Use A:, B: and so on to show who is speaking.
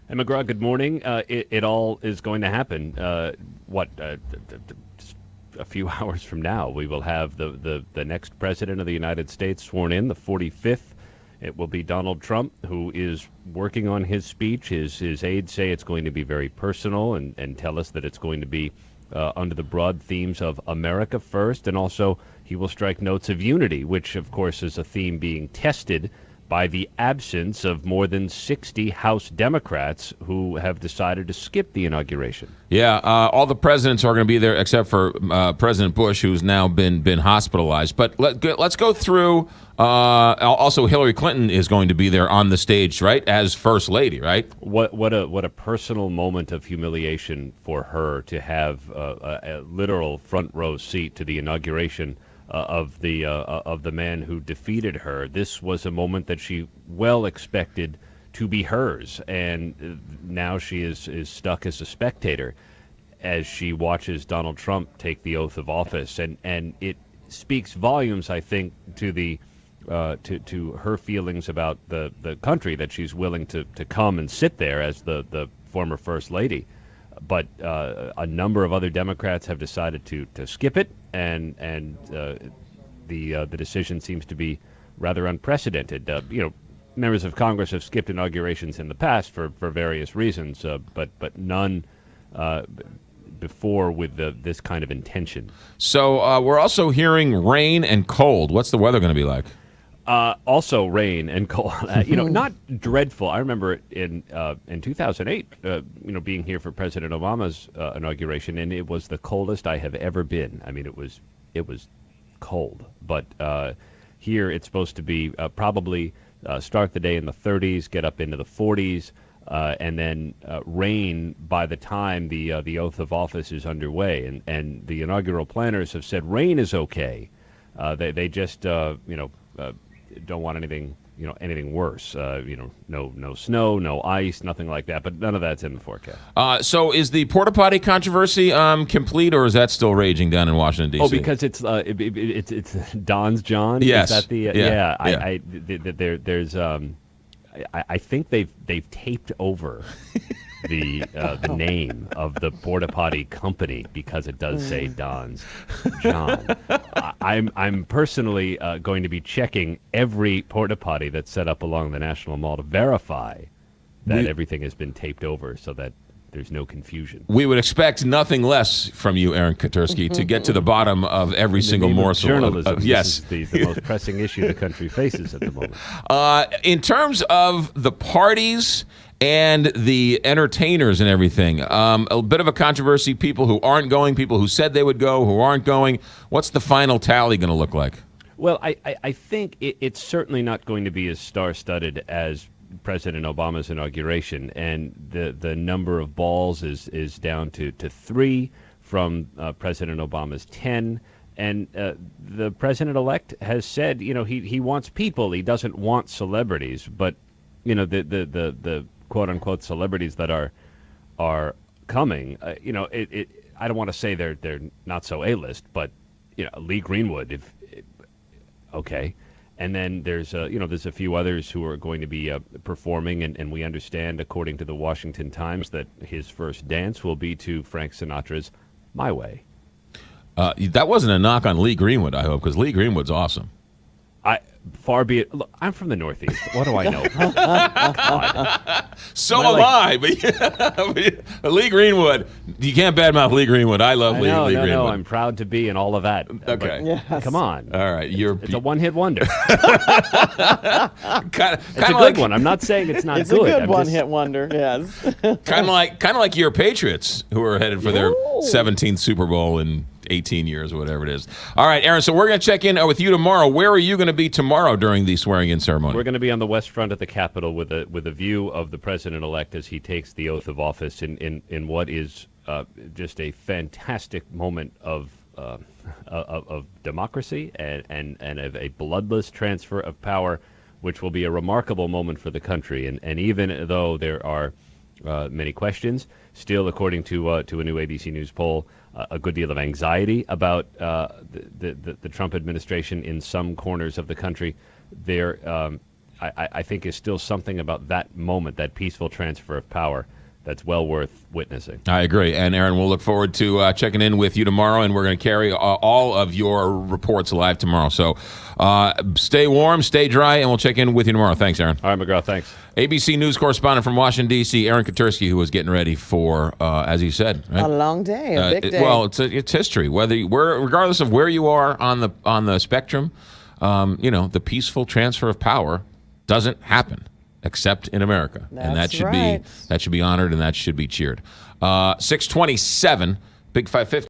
A: And McGraw, good morning. It all is going to happen. Just a few hours from now, we will have the next president of the United States sworn in, the 45th. It will be Donald Trump, who is working on his speech. His aides say it's going to be very personal and tell us that it's going to be under the broad themes of America first. And also, he will strike notes of unity, which, of course, is a theme being tested by the absence of more than 60 House Democrats who have decided to skip the inauguration.
B: Yeah, all the presidents are going to be there except for President Bush, who's now been hospitalized. But let's go through. Also, Hillary Clinton is going to be there on the stage, right, as First Lady, right?
A: What a personal moment of humiliation for her to have a literal front row seat to the inauguration of the man who defeated her. This was a moment that she well expected to be hers, and now she is stuck as a spectator as she watches Donald Trump take the oath of office, and it speaks volumes, I think, to the to her feelings about the country, that she's willing to come and sit there as the former First Lady. But a number of other Democrats have decided to skip it, and the decision seems to be rather unprecedented. Members of Congress have skipped inaugurations in the past for various reasons, but none before with this kind of intention.
B: So we're also hearing rain and cold. What's the weather going to be like?
A: Also rain and cold. Not dreadful. I remember in 2008, being here for President Obama's inauguration, and it was the coldest I have ever been. I mean, it was cold. But here it's supposed to be probably start the day in the 30s, get up into the 40s, and then rain by the time the oath of office is underway. And the inaugural planners have said rain is okay. They just don't want anything worse. No snow, no ice, nothing like that. But none of that's in the forecast.
B: So is the porta potty controversy complete, or is that still raging down in Washington D.C.?
A: Oh, because it's Don's John.
B: Yes.
A: Is that the there's I think they've taped over the name of the porta potty company because it does say Don's John. I'm personally going to be checking every porta potty that's set up along the National Mall to verify that everything has been taped over so that there's no confusion.
B: We would expect nothing less from you, Aaron Katersky, to get to the bottom of every single morsel.
A: Journalism.
B: Yes.
A: This is the most pressing issue the country faces at the moment.
B: In terms of the parties and the entertainers and everything, a bit of a controversy. People who aren't going, people who said they would go, who aren't going. What's the final tally going to look like?
A: Well, I think it's certainly not going to be as star-studded as President Obama's inauguration, and the number of balls is down to 3 from President Obama's 10. And the president-elect has said, he wants people. He doesn't want celebrities. But the quote-unquote celebrities that are coming, I don't want to say they're not so A-list, but Lee Greenwood, okay. And then there's a few others who are going to be performing, and we understand, according to the Washington Times, that his first dance will be to Frank Sinatra's "My Way."
B: That wasn't a knock on Lee Greenwood, I hope, because Lee Greenwood's awesome.
A: Far be it. Look, I'm from the Northeast. What do I know?
B: So am I. But Lee Greenwood, you can't badmouth Lee Greenwood. I love Lee Greenwood.
A: No, I'm proud to be and all of that.
B: Okay.
A: Yes. Come on.
B: All right.
A: It's a one-hit wonder.
B: It's
A: a good one. I'm not saying it's not
C: good. It's
A: good.
C: a good one-hit wonder, yes.
B: kind of like your Patriots, who are headed for their 17th Super Bowl in 18 years or whatever it is. All right, Aaron, so we're going to check in with you tomorrow. Where are you going to be tomorrow during the swearing-in ceremony?
A: We're going to be on the west front of the Capitol with a view of the president-elect as he takes the oath of office in what is just a fantastic moment of democracy and of a bloodless transfer of power, which will be a remarkable moment for the country. And even though there are many questions, still, according to a new ABC News poll, a good deal of anxiety about the Trump administration in some corners of the country. There I think is still something about that moment, that peaceful transfer of power, that's well worth witnessing.
B: I agree. And, Aaron, we'll look forward to checking in with you tomorrow, and we're going to carry all of your reports live tomorrow. So stay warm, stay dry, and we'll check in with you tomorrow. Thanks, Aaron.
A: All right, McGraw, thanks.
B: ABC News correspondent from Washington, D.C., Aaron Katersky, who was getting ready for, as he said, right?
C: A long day, a big day.
B: Well, it's history. Regardless of where you are on the spectrum, the peaceful transfer of power doesn't happen except in America, and that should be honored and that should be cheered. 6:27, Big 550.